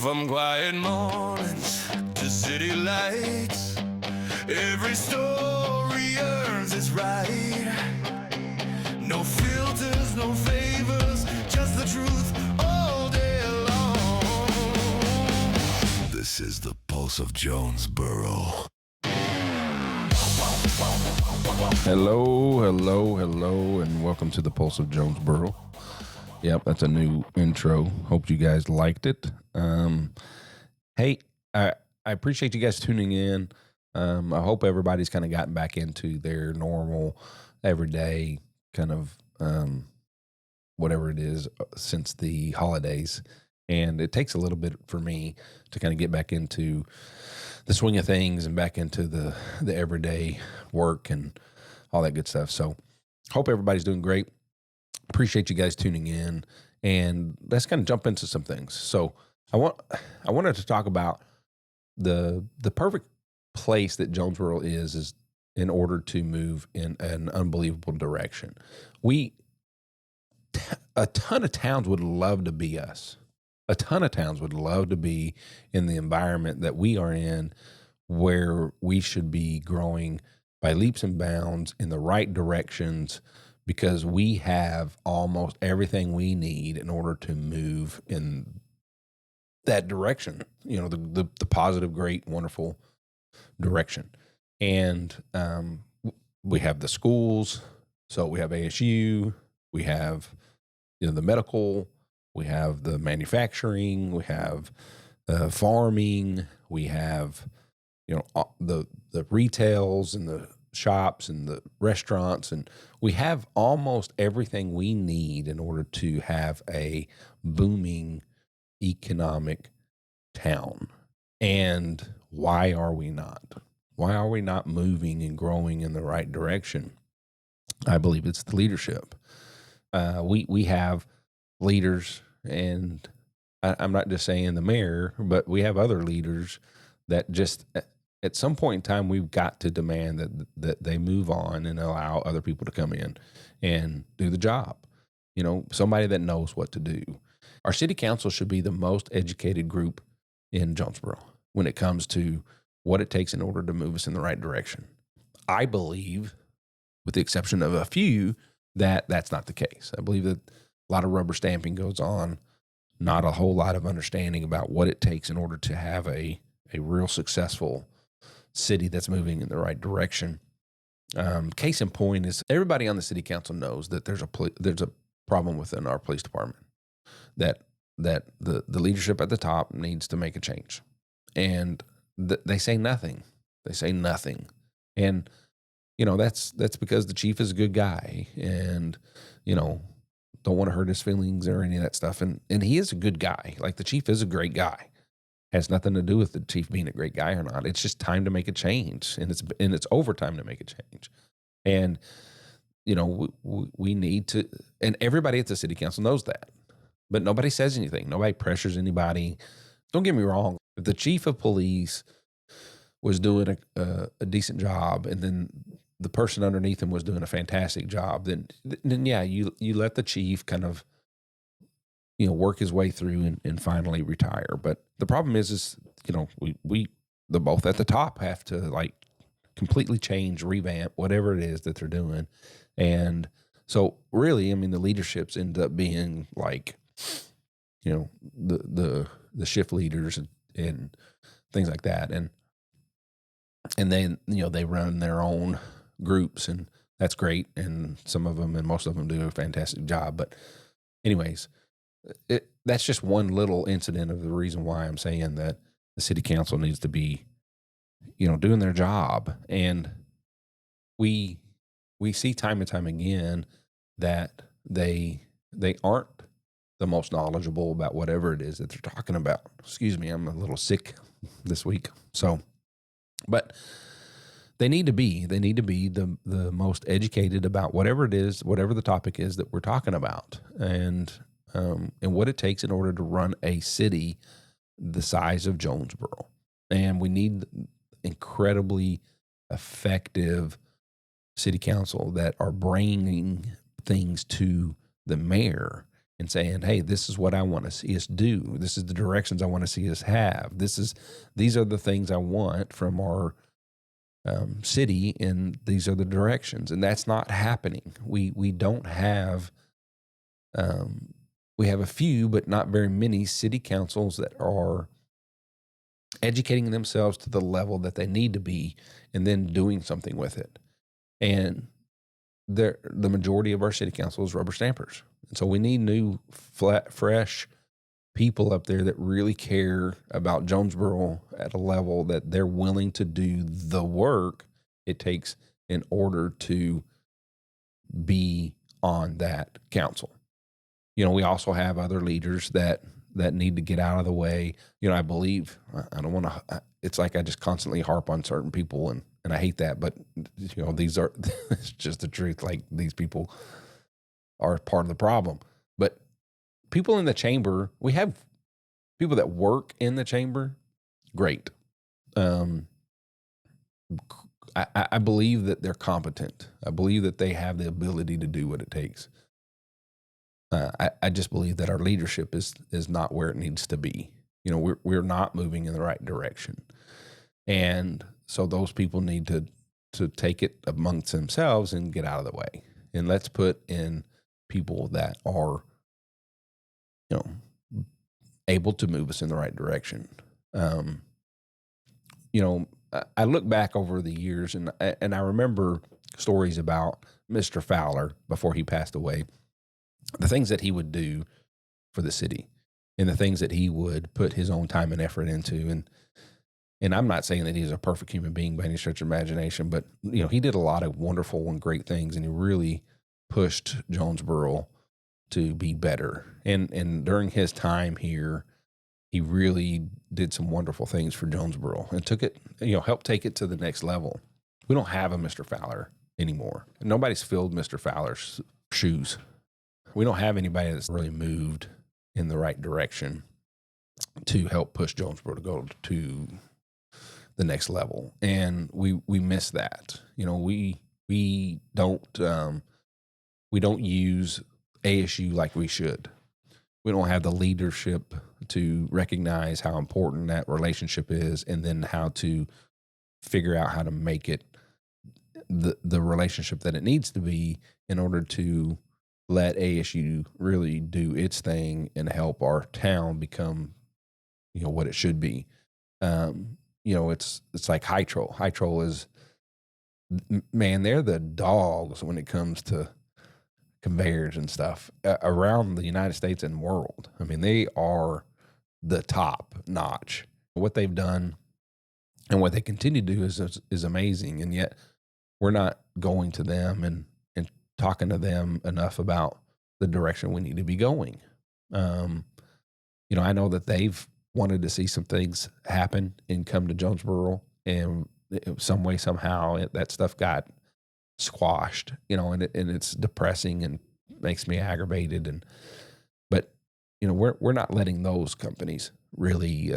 From quiet mornings to city lights, every story earns its right. No filters, no favors, just the truth all day long. This is the pulse of Jonesboro. Hello, and welcome to the Pulse of Jonesboro. Yep, that's a new intro. Hope you guys liked it. Hey, I appreciate you guys tuning in. I hope everybody's kind of gotten back into their normal, everyday kind of whatever it is since the holidays. And it takes a little bit for me to kind of get back into the swing of things and back into the everyday work and all that good stuff. So hope everybody's doing great. Appreciate you guys tuning in, and let's kind of jump into some things. So I wanted to talk about the perfect place that Jonesboro is in order to move in an unbelievable direction. A ton of towns would love to be us. A ton of towns would love to be in the environment that we are in, where we should be growing by leaps and bounds in the right directions, because we have almost everything we need in order to move in that direction, you know, the positive, great, wonderful direction. And we have the schools. So we have ASU, we have, you know, the medical, we have the manufacturing, we have farming, we have, you know, the retails and the shops and the restaurants, and we have almost everything we need in order to have a booming economic town. And why are we not? Why are we not moving and growing in the right direction? I believe it's the leadership. We have leaders, and I'm not just saying the mayor, but we have other leaders that just at some point in time, we've got to demand that they move on and allow other people to come in and do the job. You know, somebody that knows what to do. Our city council should be the most educated group in Jonesboro when it comes to what it takes in order to move us in the right direction. I believe, with the exception of a few, that that's not the case. I believe that a lot of rubber stamping goes on, not a whole lot of understanding about what it takes in order to have a real successful city that's moving in the right direction. Case in point is everybody on the city council knows that there's a problem within our police department, that the leadership at the top needs to make a change, and they say nothing. They say nothing, and you know that's because the chief is a good guy, and you know don't want to hurt his feelings or any of that stuff, and he is a good guy. Like, the chief is a great guy. Has nothing to do with the chief being a great guy or not. It's just time to make a change, and it's overtime to make a change. And you know, we need to, and everybody at the city council knows that, but nobody says anything. Nobody pressures anybody. Don't get me wrong. If the chief of police was doing a decent job, and then the person underneath him was doing a fantastic job, then yeah, you let the chief kind of, you know, work his way through and finally retire. But the problem is, you know, we both at the top have to like completely change, revamp, whatever it is that they're doing. And so really, I mean, the leaderships end up being like, you know, the shift leaders and things like that. And then, you know, they run their own groups, and that's great. And some of them and most of them do a fantastic job. But anyways, that's just one little incident of the reason why I'm saying that the city council needs to be, you know, doing their job. And we see time and time again that they aren't the most knowledgeable about whatever it is that they're talking about. Excuse me, I'm a little sick this week. So, but they need to be the most educated about whatever it is, whatever the topic is that we're talking about. And what it takes in order to run a city the size of Jonesboro. And we need incredibly effective city council that are bringing things to the mayor and saying, hey, this is what I want to see us do. This is the directions I want to see us have. These are the things I want from our city, and these are the directions. And that's not happening. We don't have, we have a few, but not very many city councils that are educating themselves to the level that they need to be and then doing something with it. And the majority of our city council is rubber stampers. And so we need new, fresh people up there that really care about Jonesboro at a level that they're willing to do the work it takes in order to be on that council. We also have other leaders that need to get out of the way. I believe, I don't want to, it's like I just constantly harp on certain people, and I hate that, but these are, it's just the truth. Like, these people are part of the problem. But people in the chamber, we have people that work in the chamber. Great. I believe that they're competent. I believe that they have the ability to do what it takes. I just believe that our leadership is not where it needs to be. We're not moving in the right direction. And so those people need to take it amongst themselves and get out of the way. And let's put in people that are, able to move us in the right direction. I look back over the years, and I remember stories about Mr. Fowler before he passed away, the things that he would do for the city and the things that he would put his own time and effort into. And I'm not saying that he's a perfect human being by any stretch of imagination, but he did a lot of wonderful and great things, and he really pushed Jonesboro to be better. And during his time here, he really did some wonderful things for Jonesboro and took it, helped take it to the next level. We don't have a Mr. Fowler anymore. Nobody's filled Mr. Fowler's shoes. We don't have anybody that's really moved in the right direction to help push Jonesboro to go to the next level. And we miss that. We don't use ASU like we should. We don't have the leadership to recognize how important that relationship is, and then how to figure out how to make it the relationship that it needs to be in order to let ASU really do its thing and help our town become, what it should be. It's like High Troll. High Troll is, man, they're the dogs when it comes to conveyors and stuff around the United States and world. I mean, they are the top notch. What they've done and what they continue to do is amazing. And yet we're not going to them and talking to them enough about the direction we need to be going. I know that they've wanted to see some things happen and come to Jonesboro, and some way, somehow, that stuff got squashed, and it's depressing and makes me aggravated. But we're not letting those companies really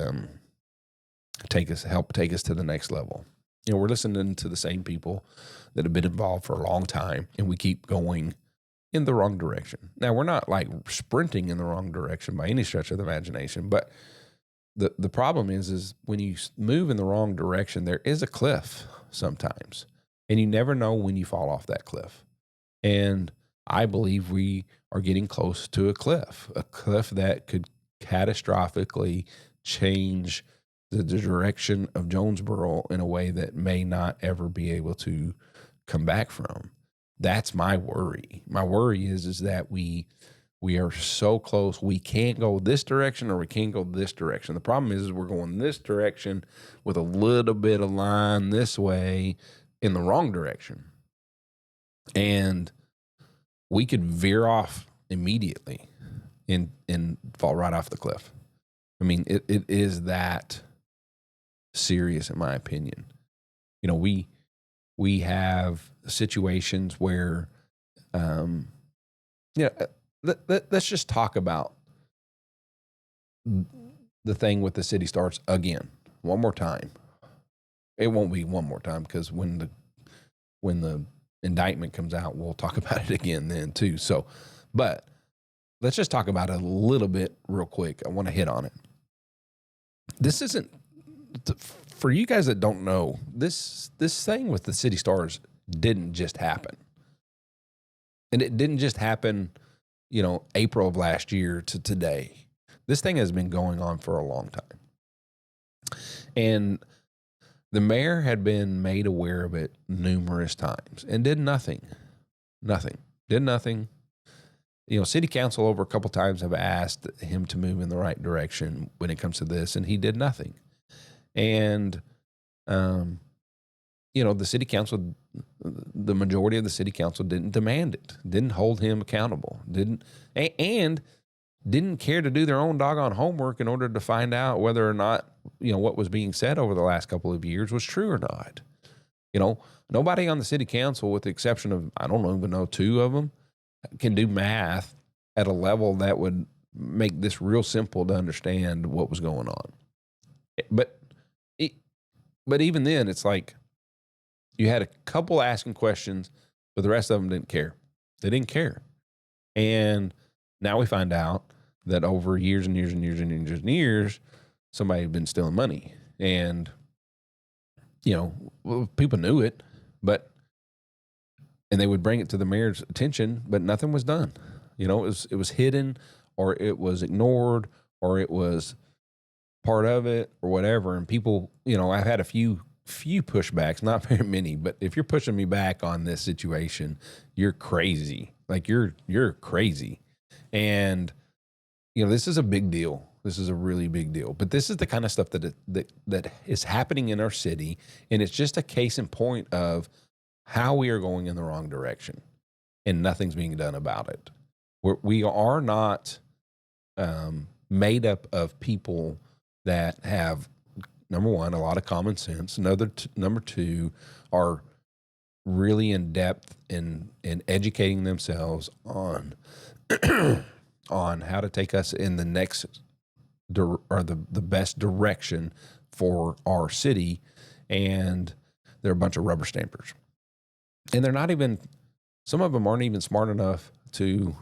help take us to the next level. We're listening to the same people that have been involved for a long time, and we keep going in the wrong direction. Now, we're not like sprinting in the wrong direction by any stretch of the imagination, but the problem is when you move in the wrong direction, there is a cliff sometimes, and you never know when you fall off that cliff. And I believe we are getting close to a cliff that could catastrophically change the direction of Jonesboro in a way that may not ever be able to come back from. That's my worry. My worry is that we are so close. We can't go this direction or we can't go this direction. The problem is we're going this direction with a little bit of line this way in the wrong direction. And we could veer off immediately and fall right off the cliff. I mean, it is that serious, in my opinion. We have situations where, let's just talk about the thing with the city starts again, one more time. It won't be one more time, because when the indictment comes out, we'll talk about it again then too. So, but let's just talk about it a little bit real quick. I want to hit on it. This isn't for you guys that don't know. This thing with the City Stars didn't just happen, and it didn't just happen, April of last year to today. This thing has been going on for a long time, and the mayor had been made aware of it numerous times and did nothing. Did nothing. City council over a couple times have asked him to move in the right direction when it comes to this, and he did nothing. And, the city council, the majority of the city council didn't demand it, didn't hold him accountable, didn't care to do their own doggone homework in order to find out whether or not, what was being said over the last couple of years was true or not. Nobody on the city council, with the exception of, I don't even know, two of them, can do math at a level that would make this real simple to understand what was going on. But even then, it's like you had a couple asking questions, but the rest of them didn't care. They didn't care. And now we find out that over years and years and years and years and years, somebody had been stealing money. And, people knew it, and they would bring it to the mayor's attention, but nothing was done. It was hidden, or it was ignored, or it was part of it, or whatever. And people, I've had a few pushbacks, not very many, but if you're pushing me back on this situation, you're crazy. Like you're crazy. And, this is a big deal. This is a really big deal. But this is the kind of stuff that is happening in our city. And it's just a case in point of how we are going in the wrong direction, and nothing's being done about it. We are not made up of people that have, number one, a lot of common sense. Number two, are really in depth in educating themselves on on how to take us in the next or the best direction for our city. And they're a bunch of rubber stampers. And they're not even, some of them aren't even smart enough to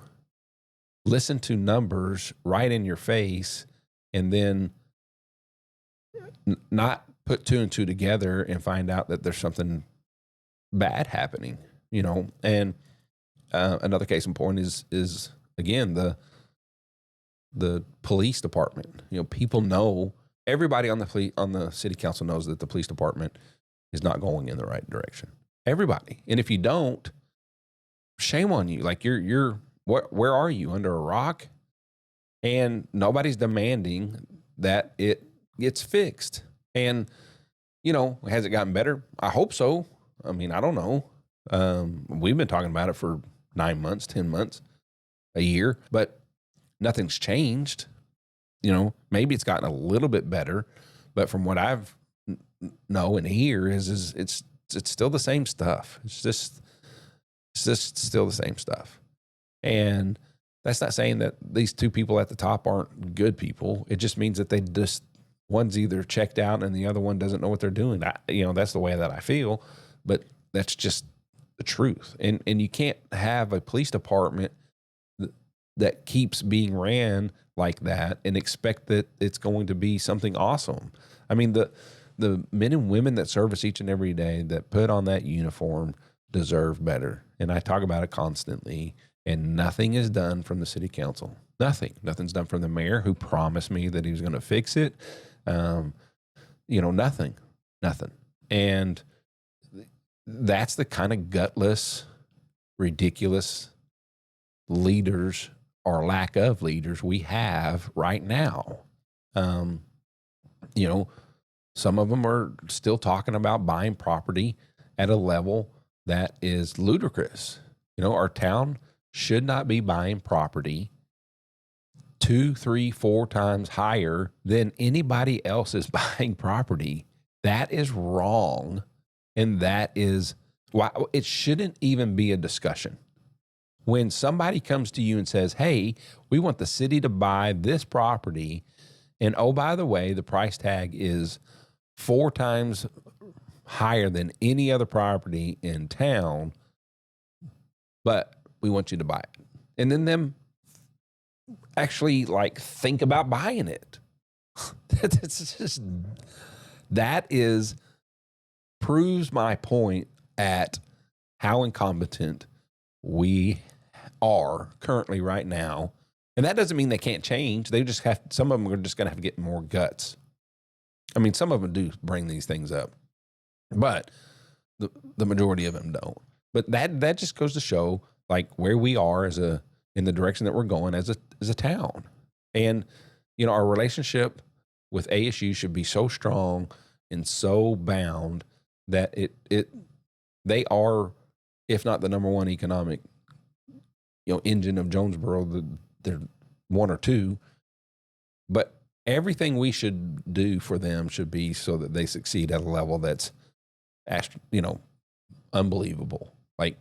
listen to numbers right in your face and then not put two and two together and find out that there's something bad happening, And another case in point is again, the police department. People know, everybody on the city council knows that the police department is not going in the right direction. Everybody. And if you don't, shame on you. Like where are you, under a rock? And nobody's demanding that it gets fixed. And, has it gotten better? I hope so. I mean, I don't know. We've been talking about it for 9 months, 10 months, a year, but nothing's changed. Maybe it's gotten a little bit better, but from what I've know and hear is it's still the same stuff. It's just still the same stuff. And that's not saying that these two people at the top aren't good people. It just means that one's either checked out and the other one doesn't know what they're doing. That's the way that I feel, but that's just the truth. And you can't have a police department that keeps being ran like that and expect that it's going to be something awesome. I mean, the men and women that service each and every day that put on that uniform deserve better. And I talk about it constantly, and nothing is done from the city council. Nothing's done from the mayor, who promised me that he was going to fix it. Nothing. And that's the kind of gutless, ridiculous leaders or lack of leaders we have right now. Some of them are still talking about buying property at a level that is ludicrous. Our town should not be buying property 2, 3, 4 times higher than anybody else is buying property. That is wrong. And that is why it shouldn't even be a discussion. When somebody comes to you and says, hey, we want the city to buy this property, and oh, by the way, the price tag is 4 times higher than any other property in town, but we want you to buy it. And then them actually like think about buying it. That proves my point at how incompetent we are currently right now. And that doesn't mean they can't change. They just have, some of them are just going to have to get more guts. I mean, some of them do bring these things up, but the majority of them don't. But that just goes to show like where we are in the direction that we're going as a town. And, you know, our relationship with ASU should be so strong and so bound that they are, if not the number one economic, you know, engine of Jonesboro, they're one or two, but everything we should do for them should be so that they succeed at a level that's, you know, unbelievable. Like,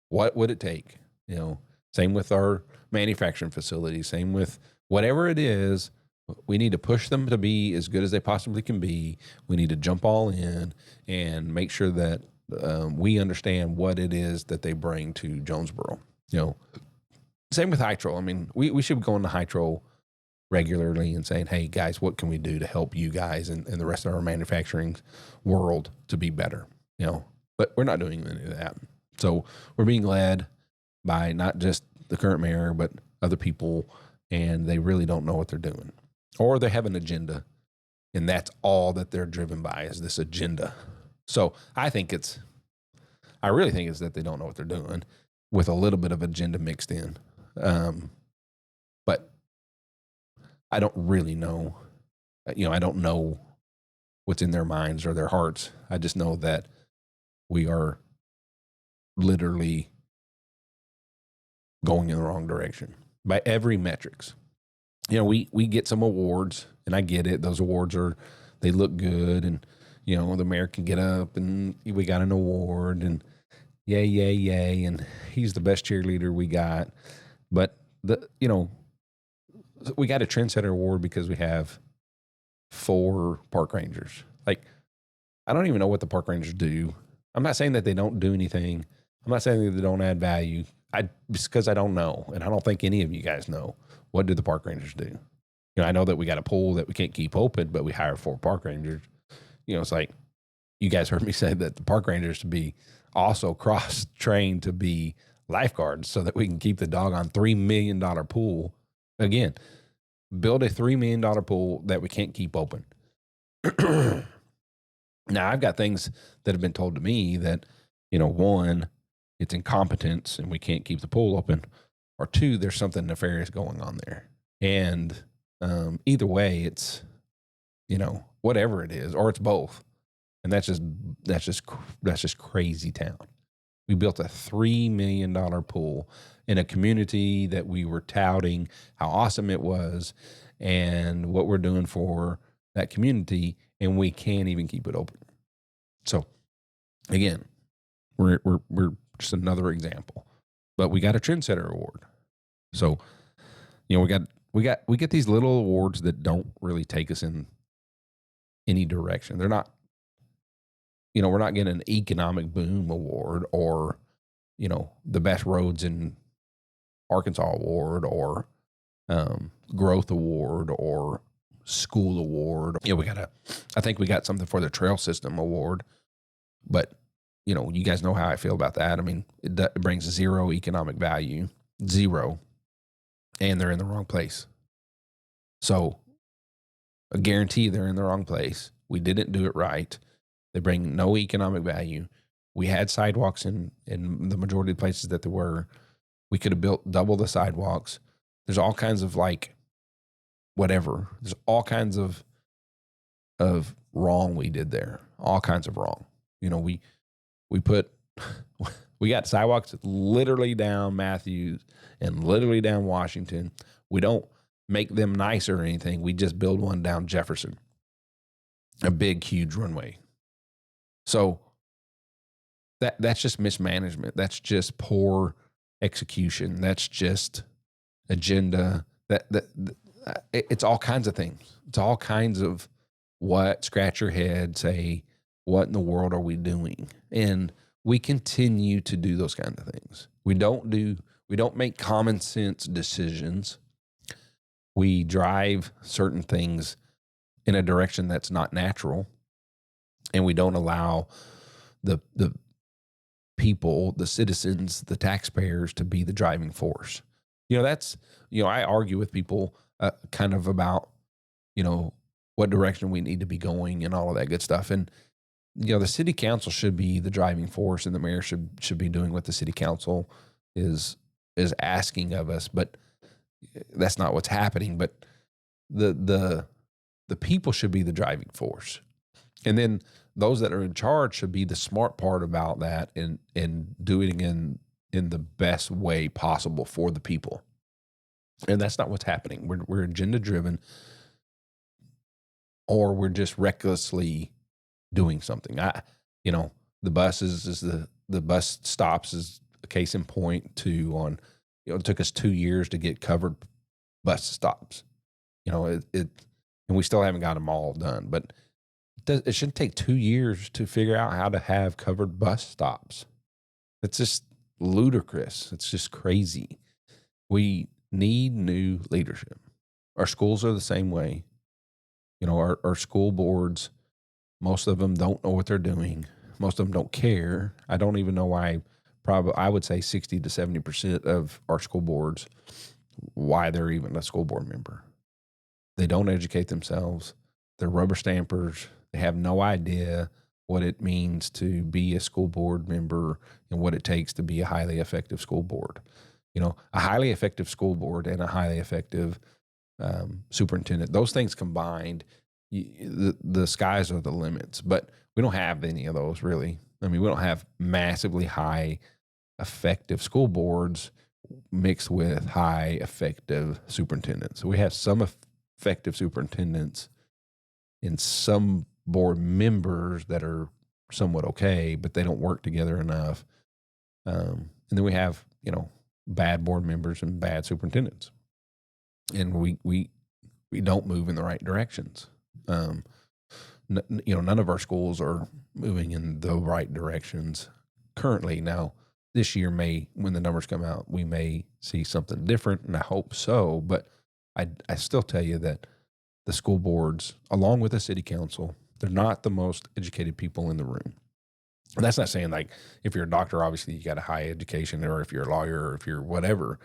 what would it take? You know, same with our manufacturing facilities, same with whatever it is. We need to push them to be as good as they possibly can be. We need to jump all in and make sure that we understand what it is that they bring to Jonesboro. You know, same with Hytro. I mean, we should be going to Hytro regularly and saying, hey, guys, what can we do to help you guys and the rest of our manufacturing world to be better? You know, but we're not doing any of that. So we're being led by not just the current mayor, but other people, and they really don't know what they're doing. Or they have an agenda, and that's all that they're driven by is this agenda. So I really think it's that they don't know what they're doing with a little bit of agenda mixed in. But I don't really know. You know, I don't know what's in their minds or their hearts. I just know that we are literally going in the wrong direction by every metrics. You know, we get some awards, and I get it. Those awards they look good, and, you know, the mayor can get up and we got an award and yay, yay, yay. And he's the best cheerleader we got. But you know, we got a Trendsetter Award because we have 4 park rangers. Like, I don't even know what the park rangers do. I'm not saying that they don't do anything. I'm not saying that they don't add value. Just because I don't know, and I don't think any of you guys know. What do the park rangers do? You know, I know that we got a pool that we can't keep open, but we hire 4 park rangers. You know, it's like, you guys heard me say that the park rangers should be also cross-trained to be lifeguards so that we can keep the doggone $3 million pool. Again, build a $3 million pool that we can't keep open. Now, I've got things that have been told to me that, you know, 1, it's incompetence and we can't keep the pool open, or 2, there's something nefarious going on there. And either way, it's, you know, whatever it is, or it's both. And that's just crazy town. We built a $3 million pool in a community that we were touting how awesome it was and what we're doing for that community, and we can't even keep it open. So again, we're just another example. But we got a Trendsetter Award. So, you know, we get these little awards that don't really take us in any direction. They're not, you know, we're not getting an economic boom award or, you know, the best roads in Arkansas award or growth award or school award. You know, I think we got something for the trail system award, but, you know, you guys know how I feel about that. I mean, it brings 0 economic value, 0, and they're in the wrong place. So I guarantee they're in the wrong place. We didn't do it right. They bring no economic value. We had sidewalks in the majority of places that there were. We could have built double the sidewalks. There's all kinds of like, whatever. There's all kinds of wrong we did there. All kinds of wrong. You know, we got sidewalks literally down Matthews and literally down Washington. We don't make them nicer or anything. We just build one down Jefferson. A big, huge runway. So that's just mismanagement. That's just poor execution. That's just agenda. It's all kinds of things. It's all kinds of what, scratch your head, say, what in the world are we doing? And we continue to do those kind of things. We don't make common sense decisions. We drive certain things in a direction that's not natural, and we don't allow the people, the citizens, the taxpayers to be the driving force. That's, I argue with people kind of about, what direction we need to be going and all of that good stuff. And, the city council should be the driving force, and the mayor should be doing what the city council is asking of us. But that's not what's happening. But the people should be the driving force. And then those that are in charge should be the smart part about that and doing it in the best way possible for the people. And that's not what's happening. We're agenda driven, or we're just recklessly doing something. The buses is the bus stops is a case in point on, it took us 2 years to get covered bus stops. And we still haven't got them all done, but it shouldn't take 2 years to figure out how to have covered bus stops. It's just ludicrous. It's just crazy. We need new leadership. Our schools are the same way. Our school boards, most of them don't know what they're doing. Most of them don't care. I don't even know why. I would say 60 to 70% of our school boards, why they're even a school board member. They don't educate themselves. They're rubber stampers. They have no idea what it means to be a school board member and what it takes to be a highly effective school board. A highly effective school board and a highly effective superintendent, those things combined, the skies are the limits. But we don't have any of those, really. I mean, we don't have massively high effective school boards mixed with high effective superintendents. We have some effective superintendents and some board members that are somewhat okay, but they don't work together enough. And then we have, bad board members and bad superintendents. And we don't move in the right directions. None of our schools are moving in the right directions currently. Now, this year when the numbers come out, we may see something different, and I hope so. But I still tell you that the school boards, along with the city council, they're not the most educated people in the room. And that's not saying, like, if you're a doctor, obviously you got a high education, or if you're a lawyer, or if you're whatever.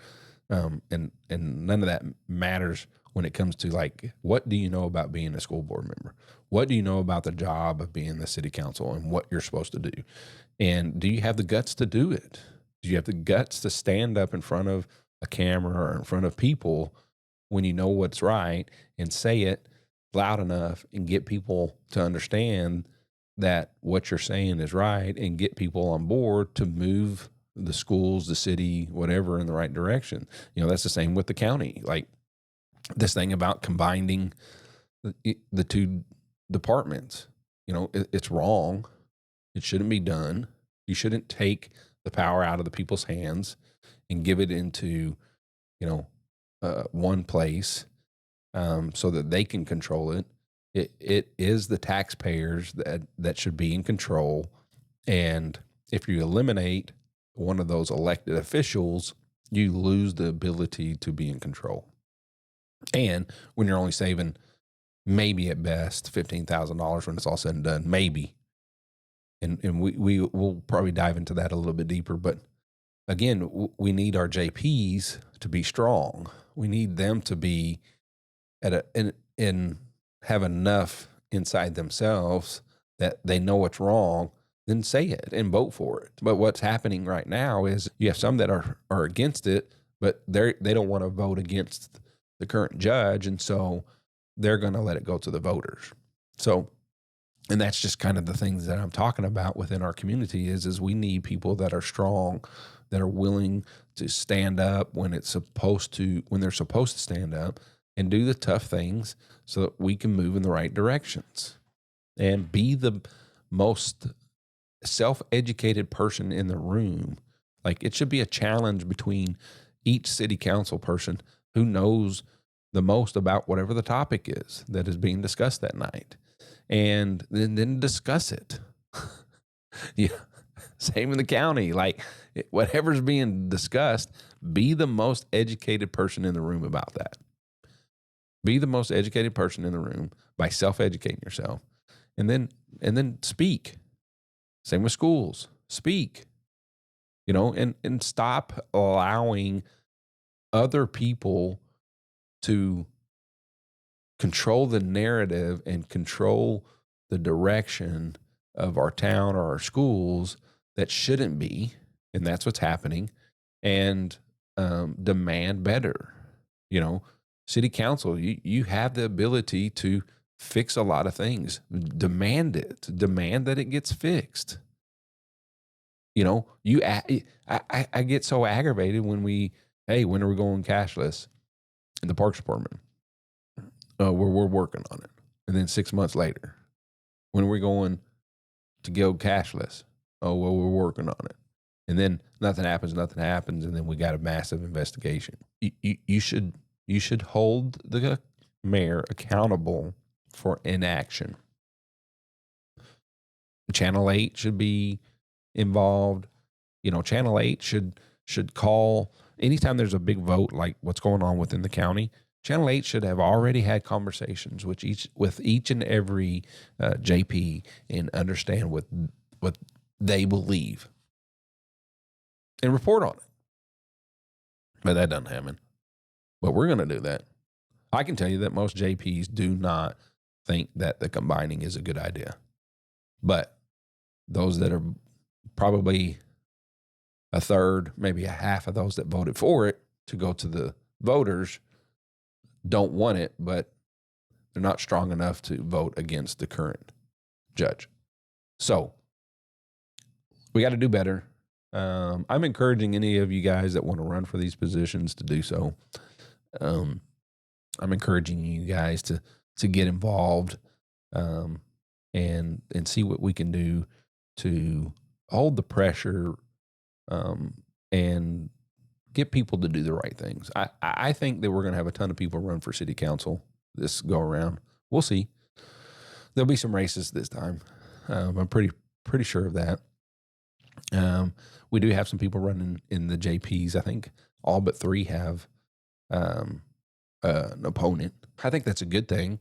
And none of that matters when it comes to, like, what do you know about being a school board member? What do you know about the job of being the city council and what you're supposed to do? And do you have the guts to do it? Do you have the guts to stand up in front of a camera or in front of people when you know what's right and say it loud enough and get people to understand that what you're saying is right and get people on board to move the schools, the city, whatever, in the right direction? That's the same with the county. Like, this thing about combining the two departments, it's wrong. It shouldn't be done. You shouldn't take the power out of the people's hands and give it into, one place so that they can control it. It is the taxpayers that should be in control. And if you eliminate one of those elected officials, you lose the ability to be in control. And when you're only saving maybe at best $15,000 when it's all said and done, maybe. And we'll probably dive into that a little bit deeper. But again, we need our JPs to be strong. We need them to be and have enough inside themselves that they know what's wrong, then say it and vote for it. But what's happening right now is you have some that are against it, but they don't want to vote against the current judge, and so they're going to let it go to the voters. So, and that's just kind of the things that I'm talking about within our community is we need people that are strong, that are willing to stand up when they're supposed to stand up and do the tough things so that we can move in the right directions and be the most self-educated person in the room. Like, it should be a challenge between each city council person who knows the most about whatever the topic is that is being discussed that night, and then discuss it. Yeah. Same in the county. Like, whatever's being discussed, be the most educated person in the room about that. Be the most educated person in the room by self-educating yourself, and then speak. Same with schools. Speak. And stop allowing other people to control the narrative and control the direction of our town or our schools that shouldn't be, and that's what's happening, and demand better. City council, you have the ability to fix a lot of things. Demand it. Demand that it gets fixed. I get so aggravated when when are we going cashless in the Parks Department? We're working on it. And then 6 months later, when are we going to go cashless? Oh, well, we're working on it. And then nothing happens, and then we got a massive investigation. You should hold the mayor accountable for inaction. Channel 8 should be involved. Channel 8 should call anytime there's a big vote like what's going on within the county. Channel 8 should have already had conversations with each and every JP and understand what they believe and report on it. But that doesn't happen. But we're going to do that. I can tell you that most JPs do not think that the combining is a good idea. But those that are probably a third, maybe a half of those that voted for it to go to the voters don't want it, but they're not strong enough to vote against the current judge. So we got to do better. I'm encouraging any of you guys that want to run for these positions to do so. I'm encouraging you guys to get involved and see what we can do to hold the pressure and get people to do the right things. I think that we're going to have a ton of people run for city council this go around. We'll see. There'll be some races this time. I'm pretty sure of that. We do have some people running in the JPs. I think all but 3 have an opponent. I think that's a good thing.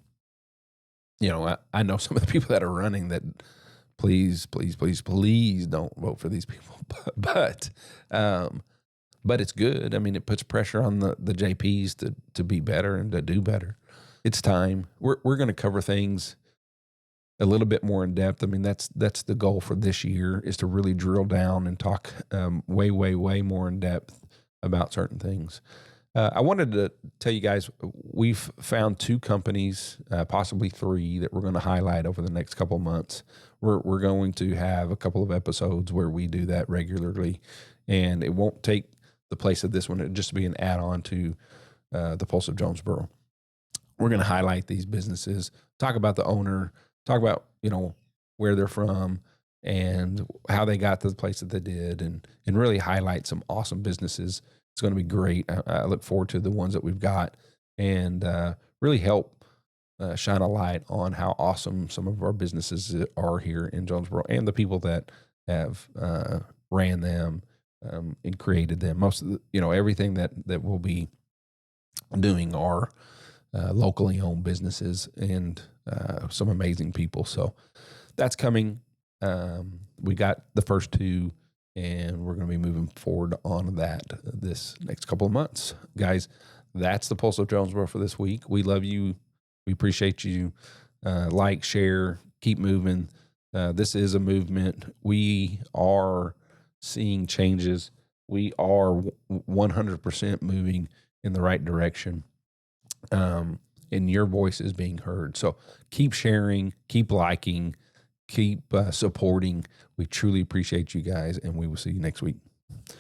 I know some of the people that are running that please don't vote for these people. But it's good. I mean, it puts pressure on the JPs to be better and to do better. It's time. We're going to cover things a little bit more in depth. I mean, that's the goal for this year, is to really drill down and talk way more in depth about certain things. I wanted to tell you guys, we've found 2 companies, possibly 3, that we're going to highlight over the next couple of months. We're going to have a couple of episodes where we do that regularly, and it won't take the place of this one. It'll just be an add-on to the Pulse of Jonesboro. We're going to highlight these businesses, talk about the owner, talk about where they're from and how they got to the place that they did, and really highlight some awesome businesses. It's going to be great. I look forward to the ones that we've got, and really help shine a light on how awesome some of our businesses are here in Jonesboro, and the people that have ran them and created them. Most of everything that we'll be doing are locally owned businesses and some amazing people. So that's coming. We got the first 2. And we're going to be moving forward on that this next couple of months. Guys, that's the Pulse of Jonesboro for this week. We love you. We appreciate you. Like, share, keep moving. This is a movement. We are seeing changes. We are 100% moving in the right direction. And your voice is being heard. So keep sharing, keep liking, keep supporting. We truly appreciate you guys, and we will see you next week.